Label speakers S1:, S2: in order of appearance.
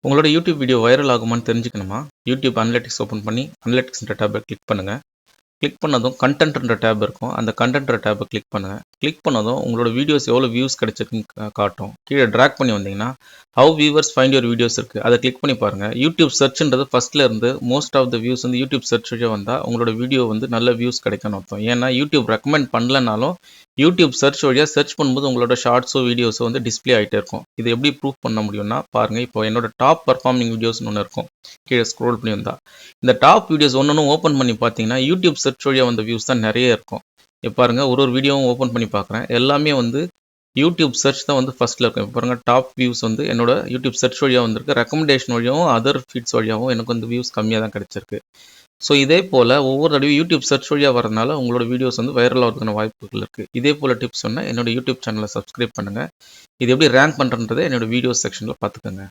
S1: உங்களோட YouTube video viral ஆகுமான்னு தெரிஞ்சுக்கணுமா? யூடியூப் அனலிட்டிக்ஸ் ஓப்பன் பண்ணி அனலிட்டிக்ஸ்ன்ற டேபை கிளிக் பண்ணுங்கள். கிளிக் பண்ணதும் கண்டென்ட்ன்ற டேப் இருக்கும். அந்த கண்டென்ட்ன்ற டேபை கிளிக் பண்ணுங்கள். கிளிக் பண்ணதும் உங்களோட வீடியோஸ் எவ்வளோ வியூஸ் கிடைச்சிருக்குன்னு காட்டும். கீழே ட்ராக் பண்ணி வந்தீங்கன்னா how viewers find your videos இருக்குது. அதை கிளிக் பண்ணி பாருங்கள். யூடியூப் சர்ச்ன்றது ஃபஸ்ட்டில் இருந்து மோஸ்ட் ஆஃப் த வியூஸ் வந்து யூடியூப் சர்ச் வழியாக வந்தால் உங்களோட வீடியோ வந்து நல்ல வியூஸ் கிடைக்கும்னு அர்த்தம். ஏன்னா யூடியூப் ரெக்கமெண்ட் பண்ணலனாலும் யூடியூப் சர்ச் வழியாக சர்ச் பண்ணும்போது உங்களோட ஷார்ட்ஸோ வீடியோஸோ வந்து டிஸ்பிளே ஆகிட்டே இருக்கும். இது எப்படி ப்ரூஃப் பண்ண முடியும்னா பாருங்கள். இப்போ என்னோட டாப் பர்ஃபார்மிங் வீடியோஸ்னு ஒன்று இருக்கும். கீழே ஸ்க்ரோல் பண்ணி வந்தால் இந்த டாப் வீடியோஸ் ஒன்று ஓப்பன் பண்ணி பார்த்தீங்கன்னா யூடியூப் சர்ச் வழியாக வந்த வியூஸ் தான் நிறைய இருக்கும். இப்போ பாருங்கள், ஒரு வீடியோவும் ஓப்பன் பண்ணி பார்க்குறேன். எல்லாமே வந்து யூடியூப் சர்ச் தான் வந்து ஃபஸ்ட்டில் இருக்கும். இப்போ பாருங்கள், டாப் வியூஸ் வந்து என்னோட யூடியூப் சர்ச் வழியாக வந்திருக்கு. ரெக்கமெண்டேஷன் வழியாகவும் அதர் ஃபீட்ஸ் வழியாகவும் எனக்கு வந்து வியூஸ் கம்மியாக தான் கிடச்சிருக்கு. ஸோ இதே போல் ஒவ்வொரு தடவையும் யூடியூப் சர்ச் வழியாக வரதுனால உங்களோட வீடியோஸ் வந்து வைரல் ஆகிறதுக்கான வாய்ப்புகள் இருக்குது. இதே போல் டிப்ஸ் சொன்னால் என்னோட யூடியூப் சேனலை சப்ஸ்கிரைப் பண்ணுங்கள். இது எப்படி ரேங்க் பண்ணுறன்றதை என்னோட வீடியோஸ் செக்ஷனில் பார்த்துக்கோங்க.